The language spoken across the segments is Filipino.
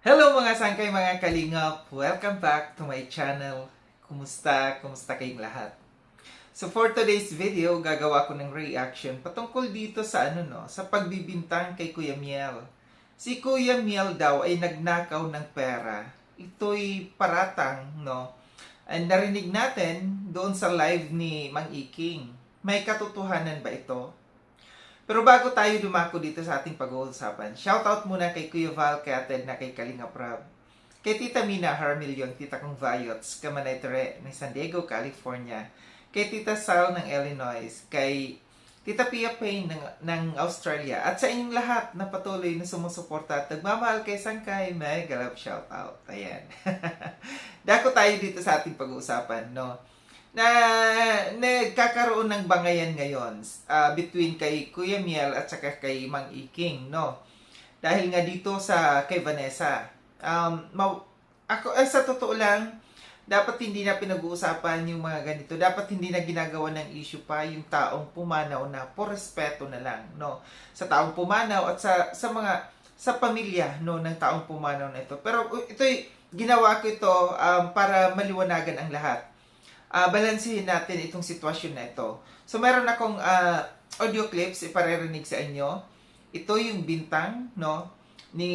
Hello mga sangkay, mga kalingap! Welcome back to my channel. Kumusta? Kumusta kayong lahat? So for today's video, gagawa ko ng reaction patungkol dito sa sa pagbibintang kay Kuya Miel. Si Kuya Miel daw ay nagnakaw ng pera. Ito'y paratang, no? And narinig natin doon sa live ni Mang Iking. May katotohanan ba ito? Pero bago tayo dumako dito sa ating pag-uusapan, shoutout muna kay Kuya Val Cated na kay Kalinga Prab. Kay Tita Mina Harmillion, Tita Kong Vayots, Kamanay Tere ng San Diego, California. Kay Tita Sal ng Illinois. Kay Tita Pia Payne ng Australia. At sa inyong lahat na patuloy na sumusuporta at nagmamahal kay Sangkay, mega love shoutout. Ayan. Dako tayo dito sa ating pag-uusapan, no? Na nagkakaroon ng bangayan ngayon between kay Kuya Miel at saka kay Mang Iking, no? Dahil nga dito sa kay Vanessa. Sa totoo lang, dapat hindi na pinag-uusapan yung mga ganito. Dapat hindi na ginagawa ng issue pa yung taong pumanaw na por respeto na lang, no? Sa taong pumanaw at sa pamilya, no, ng taong pumanaw na ito. Pero ginawa ko ito para maliwanagan ang lahat. Balansehin natin itong sitwasyon na ito. So, meron akong audio clips iparirinig sa inyo. Ito yung bintang, no, ni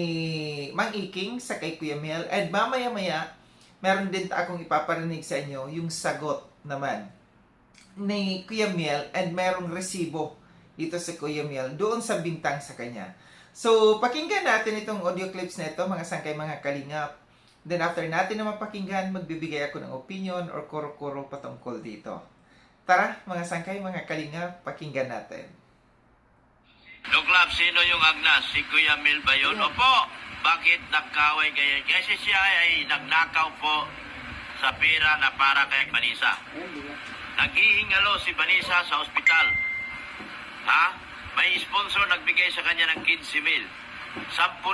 Mang Iking sa kay Kuya Miel. And mamaya-maya, meron din akong ipaparinig sa inyo yung sagot naman ni Kuya Miel and merong resibo dito sa Kuya Miel doon sa bintang sa kanya. So, pakinggan natin itong audio clips na ito, mga sangkay, mga kalingap. Then after natin na mapakinggan, magbibigay ako ng opinion or kuro-kuro patungkol dito. Tara, mga sangkay, mga kalinga, pakinggan natin. Luklab, sino yung Agnas? Si Kuya Mil ba yun? Opo. Bakit nagkaway kayo? Kasi siya ay nagnakaw po sa pera na para kay Vanessa. Naghihingalo si Vanessa sa ospital. Ha? May sponsor nagbigay sa kanya ng 15,000. 10,000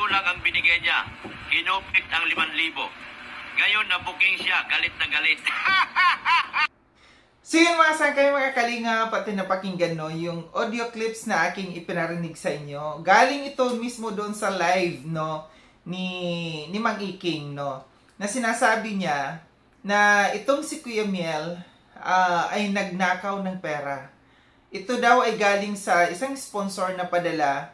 lang ang binigay niya. Kinupit ang 5,000. Ngayon na-booking siya, galit na galit. So yun mga sangkay, mga kalinga, pati napakinggan no, yung audio clips na aking ipinarinig sa inyo. Galing ito mismo doon sa live, no, ni Mang Iking, no, na sinasabi niya na itong si Kuya Miel ay nagnakaw ng pera. Ito daw ay galing sa isang sponsor na padala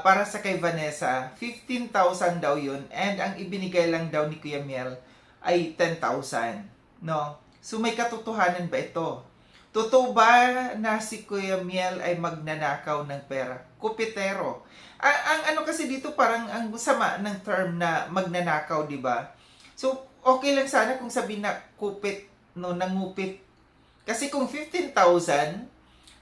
para sa kay Vanessa. 15,000 daw yun. And ang ibinigay lang daw ni Kuya Miel ay 10,000. No? So may katotohanan ba ito? Totoo ba na si Kuya Miel ay magnanakaw ng pera? Kupitero. Ang ano kasi dito parang ang sama ng term na magnanakaw, di ba? So okay lang sana kung sabihin na kupit, no, nangupit. Kasi kung 15,000,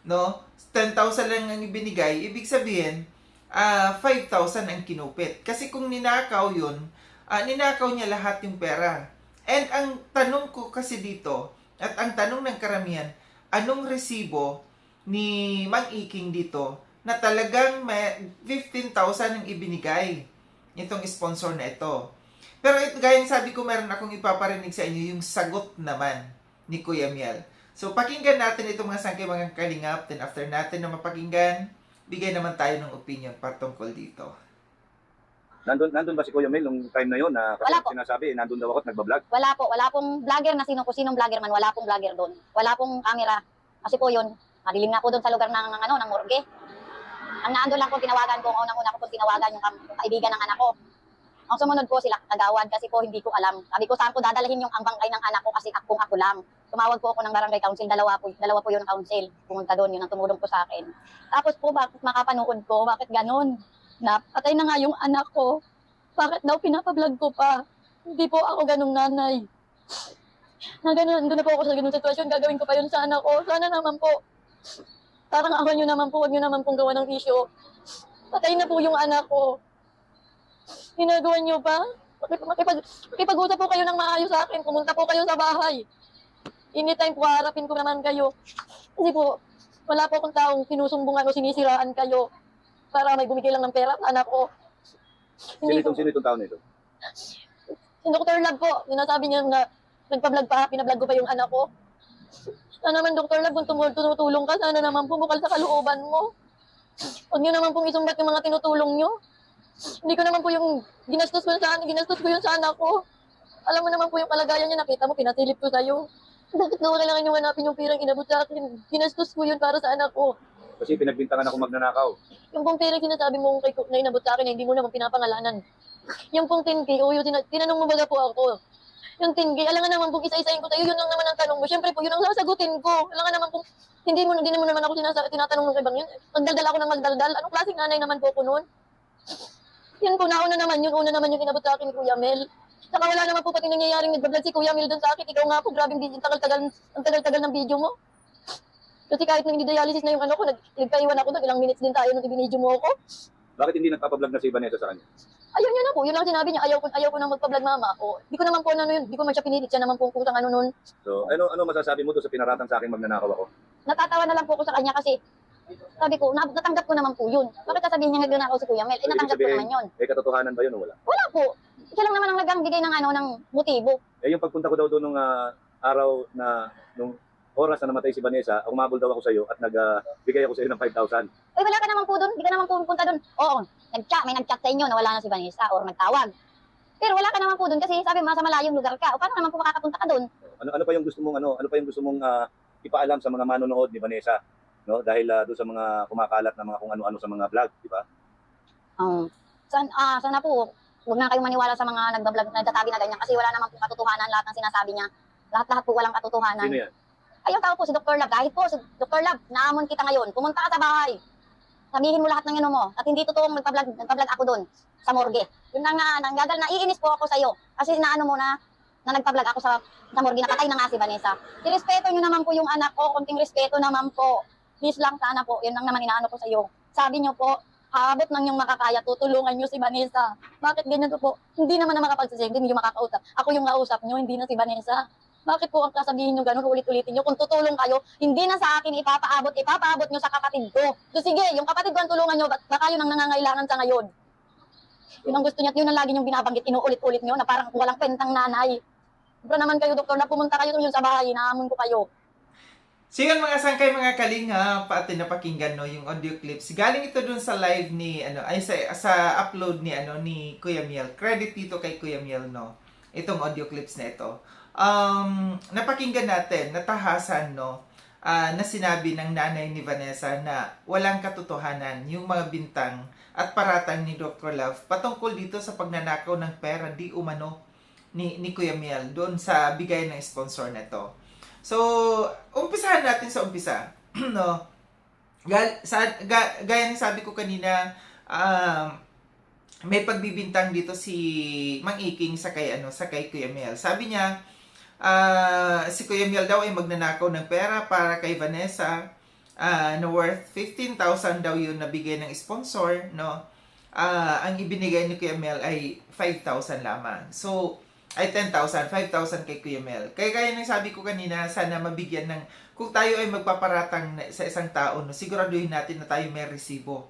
no, 10,000 lang ang ibinigay, ibig sabihin 5,000 ang kinupit. Kasi kung ninakaw yun, ninakaw niya lahat yung pera. And ang tanong ko kasi dito, at ang tanong ng karamihan, anong resibo ni Mang Iking dito na talagang may 15,000 ang ibinigay itong sponsor na ito. Pero gayang sabi ko, meron akong ipaparinig sa inyo yung sagot naman ni Kuya Miel. So pakinggan natin itong mga sangkay, mga kalingap. Then after natin na mapakinggan, bigay naman tayo ng opinion patungkol dito. Nandun ba si Kuya Mel nung time na yon na kasi Wala po. sinasabi, nandun daw ako at nagbablog? Wala pong vlogger na kung sinong vlogger man, wala pong vlogger doon. Wala pong camera. Kasi po yun, madilim nga po doon sa lugar ng morgue. Ang naandun lang po, tinawagan ko, unang-una ko po tinawagan yung kaibigan ng anak ko. Ang sumunod po sila kagawad kasi po hindi ko alam. Sabi ko, saan ko dadalahin yung bangkay ng anak ko kasi kung ako lang. Tumawag po ako ng barangay council, dalawa po yung council. Pumunta doon, yun ang tumulong po sa akin. Tapos po, bakit makapanood ko? Bakit ganun? Napatay na nga yung anak ko. Bakit daw pinapablog ko pa? Hindi po ako ganung nanay. Doon na po ako sa ganung sitwasyon. Gagawin ko pa yun sa anak ko. Sana naman po. Parang ako nyo naman po. Huwag nyo naman pong gawa ng issue. Patay na po yung anak ko. Ginagawa nyo pa? Makipag-usap po kayo ng maayos sa akin. Pumunta po kayo sa bahay. Anytime po, harapin ko naman kayo. Kasi po, wala po akong taong sinusumbungan o sinisiraan kayo para may bumigay lang ng pera sa anak ko. Sino itong tao nito? Si Dr. Lab po, sinasabi niya na nagpa-vlog pa, pinablog ko pa yung anak ko. Sana naman Dr. Lab, kung tumutulong ka, sana naman po bukal sa kalooban mo. Huwag niyo naman pong isumbat yung mga tinutulong niyo. Hindi ko naman po yung ginastos ko yun sa anak ko. Alam mo naman po yung kalagayan niya, nakita mo, pinasilip ko sa'yo. Bakit ko kailangan yung hanapin yung pirang inabot sa akin? Ginastos ko yun para sa anak ko. Kasi pinagbintangan ako magnanakaw. Yung pong pirang sinasabi mo na inabot sa akin, hindi mo naman pinapangalanan. Yung pong 10K, o yung tinanong mo baga po ako. Yung 10K, alam nga naman po isa-isahin ko sa'yo, yun lang naman ang tanong mo. Siyempre po, yun ang sasagutin ko. Alam nga naman po, hindi mo naman ako tinatanong ng ibang yun. Magdaldal ako ng magdaldal. Anong klaseng nanay naman po ko noon? Yun po, una naman yung inabot sa akin ni Kuya Mel. Saka wala naman po pati nangyayaring nagbablog si Kuya Mel doon sa akin. Ikaw nga po, grabing video, ang tagal-tagal ng video mo. Kasi kahit nang dialysis na yung ano ko, nagpaiwan ako doon, ilang minutes din tayo nung ibinidyo mo ako. Bakit hindi nagpapablog na si Vanessa sa kanya? Ayun yun na po, yun lang sinabi niya, ayaw ko nang magpa-vlog mama. O, di ko naman po ano yun, di ko man siya pinilit, siya naman po ang kusang ano nun. So, ano masasabi mo doon sa pinaratang sa akin magnanakaw ako? Natatawa na lang po ako sa kanya kasi, sabi ko, natanggap ko naman po yun. Bakit sasabihin niya nagnanakaw si Kuya Mel? Eh, natanggap ko naman yun. Eh, katotohanan ba yun o wala? Wala po. Siya lang naman ang nagbigay ng ano, ng motibo. Eh, yung pagpunta ko daw doon nung araw na, nung oras na namatay si Vanessa, umabol daw ako sa iyo at nagbigay ako sa iyo ng 5,000. Eh, wala ka naman po doon, di ka naman po pupunta doon. Oo, may nag-chat sa inyo na wala na si Vanessa or nagtawag. Pero wala ka naman po doon kasi sabi mo sa malayong lugar ka. O paano naman po makakapunta ka doon? Ano pa yung gusto mong ipaalam sa mga manonood ni Vanessa, no? Dahil doon sa mga kumakalat na mga kung ano-ano sa mga vlog, di ba? Sana po, huwag na kayong maniwala sa mga nagbablog na nagsasabi na ganyan kasi wala naman po katotohanan lahat ng sinasabi niya. Lahat po walang katotohanan. Sino yan? Ay, yung tao po, si Dr. Love. Kahit po, si Dr. Love, naamon kita ngayon. Pumunta ka sa bahay. Sabihin mo lahat ng mo. At hindi totoong nagpa-vlog ako doon sa morgue. Yun lang nga, naiinis po ako sa iyo. Kasi naano mo na nagpa-vlog ako sa morgue, napatay na nga si Vanessa. Irespeto nyo naman po yung anak ko, konting respeto naman po. Please lang sana po, yun lang naman inaano ko sa iyo. Sabi nyo po, habot ng yung makakaya, tutulungan nyo si Vanessa. Bakit ganyan po? Hindi naman na makapagsasabi, hindi nyo makakausap. Ako yung kausap nyo, hindi na si Vanessa. Bakit po ang sasabihin nyo gano'n, ulit-ulitin nyo? Kung tutulong kayo, hindi na sa akin ipapaabot nyo sa kapatid ko. So sige, yung kapatid ko ang tulungan nyo, baka yun ang nangangailangan sa ngayon. Yun ang gusto niya, yun ang lagi nyong binabanggit, inuulit-ulit nyo na parang walang pentang nanay. Pero naman kayo, doktor, na pumunta kayo yun sa bahay, inaamon ko kayo. So yun mga sangkay, mga kalinga, pati napakinggan no yung audio clips. Galing ito dun sa live ni sa upload ni Kuya Miel. Credit dito kay Kuya Miel no. Itong audio clips na ito. Napakinggan natin, natahasan no, na sinabi ng nanay ni Vanessa na walang katotohanan yung mga bintang at paratang ni Dr. Love patungkol dito sa pagnanakaw ng pera di umano ni Kuya Miel doon sa bigay ng sponsor na ito. So, umpisahan natin sa umpisa. No? Gaya ng sabi ko kanina, may pagbibintang dito si Mang Iking sa kay Kuya Miel. Sabi niya, si Kuya Miel daw ay magnanakaw ng pera para kay Vanessa na worth 15,000 daw yun na bigay ng sponsor, no? Ang ibinigay ni Kuya Miel ay 5,000 lamang. So, ay 10,000, 5,000 kay Kuya Mel. Kaya ng sabi ko kanina, sana mabigyan ng, kung tayo ay magpaparatang sa isang tao, no, siguraduhin natin na tayo may resibo.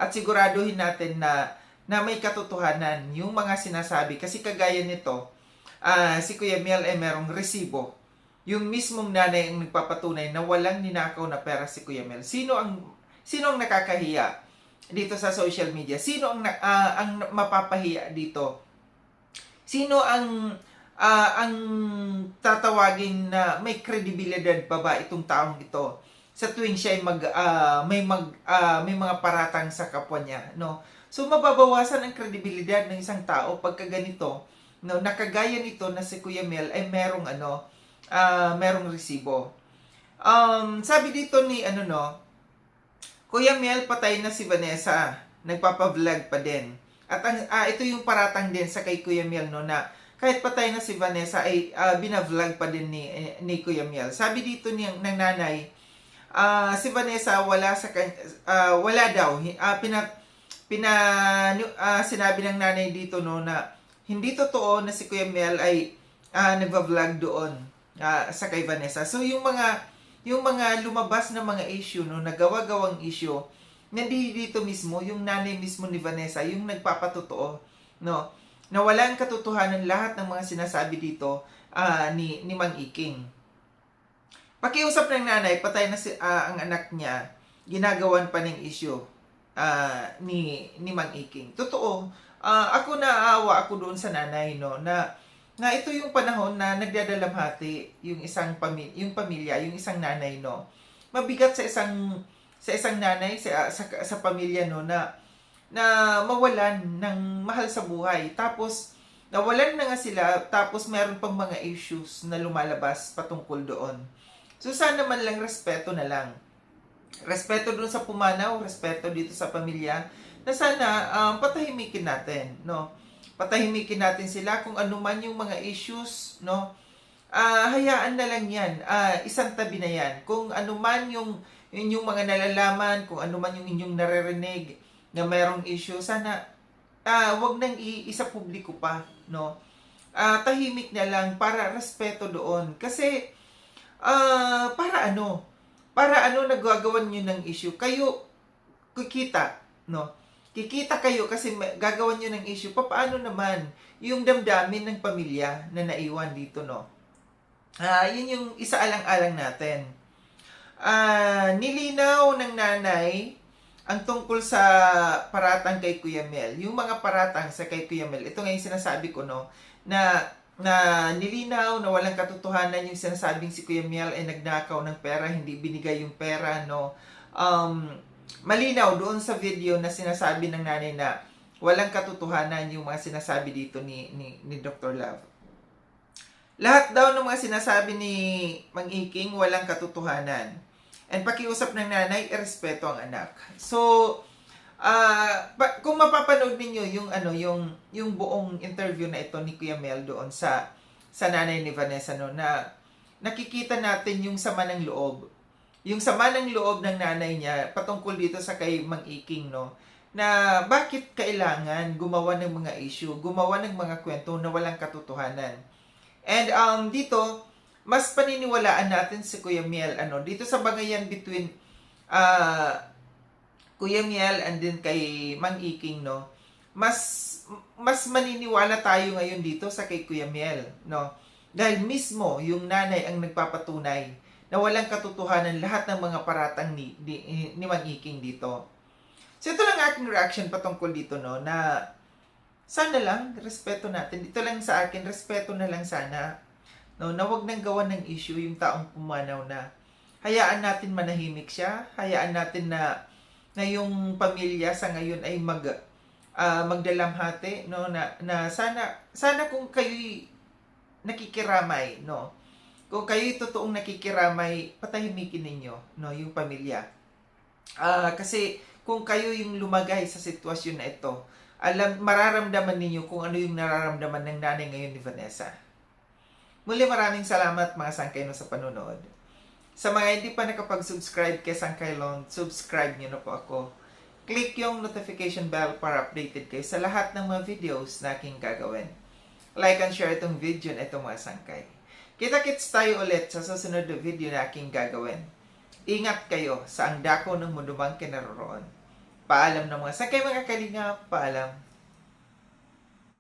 At siguraduhin natin na may katotohanan yung mga sinasabi. Kasi kagaya nito, si Kuya Mel ay merong resibo. Yung mismong nanay ang nagpapatunay na walang ninakaw na pera si Kuya Mel. Sino ang nakakahiya dito sa social media? Sino ang mapapahiya dito? Sino ang tatawagin na may kredibilidad pa ba itong taong ito sa tuwing siya ay may mga paratang sa kapwa niya, no? So mababawasan ang kredibilidad ng isang tao pagka ganito, no? Nakagaya nito na si Kuya Mel ay merong resibo. Sabi dito ni Kuya Mel, patay na si Vanessa, nagpapa-vlog pa din. At ito yung paratang din sa kay Kuya Miel no, na kahit patay na si Vanessa ay binavlog pa din ni Kuya Miel. Sabi dito ng nanay, si Vanessa wala daw sinabi ng nanay dito no na hindi totoo na si Kuya Miel ay nagva-vlog doon sa kay Vanessa. So yung mga lumabas na mga issue no, nagawa-gawang issue, dito mismo, yung nanay mismo ni Vanessa, yung nagpapatotoo, no? Na walang katotohanan lahat ng mga sinasabi dito ni Mang Iking. Pakiusap ng nanay, patay na ang anak niya, ginagawan pa ng issue. ni Mang Iking. Totoo, ako naawa ako doon sa nanay, no, na ito yung panahon na nagdadalamhati yung yung pamilya, yung isang nanay, no. Mabigat sa isang nanay, sa pamilya, no, na mawalan ng mahal sa buhay. Tapos nawalan na nga sila, tapos meron pang mga issues na lumalabas patungkol doon. So sana man lang respeto na lang. Respeto doon sa pumanaw, respeto dito sa pamilya, na sana patahimikin natin, no? Patahimikin natin sila kung ano man yung mga issues, no? Hayaan na lang yan. Isang tabi na yan. Kung ano man yung inyong mga nalalaman, kung ano man yung inyong naririnig na mayroong issue, sana wag nang isa publiko pa, no? Tahimik na lang para respeto doon. Kasi para ano nagagawan nyo ng issue? Kayo kikita, no? Kikita kayo kasi gagawan nyo ng issue. Paano naman yung damdamin ng pamilya na naiwan dito, no? Yun yung isa-alang-alang natin. Nilinaw ng nanay ang tungkol sa paratang kay Kuya Mel. Yung mga paratang sa kay Kuya Mel, ito nga yung sinasabi ko, no, na nilinaw na walang katotohanan yung sinasabing si Kuya Mel ay nagnakaw ng pera, hindi binigay yung pera, no. Malinaw doon sa video na sinasabi ng nanay na walang katotohanan yung mga sinasabi dito ni Dr. Love. Lahat daw ng mga sinasabi ni Mang Iking walang katotohanan. And pakiusap ng nanay, irespeto ang anak. So, kung mapapanood ninyo yung buong interview na ito ni Kuya Mel doon sa nanay ni Vanessa, no, na nakikita natin yung sama ng loob. Yung sama ng loob ng nanay niya patungkol dito sa kay Mang Iking, no, na bakit kailangan gumawa ng mga issue, gumawa ng mga kwento na walang katotohanan. And dito, mas paniniwalaan natin si Kuya Miel, dito sa bangayan between Kuya Miel and then kay Mang Iking, no, mas maniniwala tayo ngayon dito sa kay Kuya Miel, no, dahil mismo yung nanay ang nagpapatunay na walang katotohanan lahat ng mga paratang ni Mang Iking dito. So ito lang aking reaction patungkol dito, no, na sana lang respeto natin. Dito lang sa akin, respeto na lang sana, no, na wag nang gawan ng issue yung taong pumanaw na. Hayaan natin manahimik siya, hayaan natin na yung pamilya sa ngayon ay magdalamhati, no, na sana kung kayo'y nakikiramay, no, kung kayo'y totoong nakikiramay, patahimikin ninyo, no, yung pamilya. Kasi kung kayo yung lumagay sa sitwasyon na ito, mararamdaman ninyo kung ano yung nararamdaman ng nanay ngayon ni Vanessa. Muli, maraming salamat mga sangkay sa panonood. Sa mga hindi pa nakapag-subscribe kay Sangkay Lone, subscribe nyo na po ako. Click yung notification bell para updated kayo sa lahat ng mga videos na aking gagawin. Like and share itong video na itong mga sangkay. Kita-kits tayo ulit sa susunod na video na aking gagawin. Ingat kayo sa ang dako ng mundo mang kinaroroon. Paalam ng mga sangkay, mga kalinga, paalam.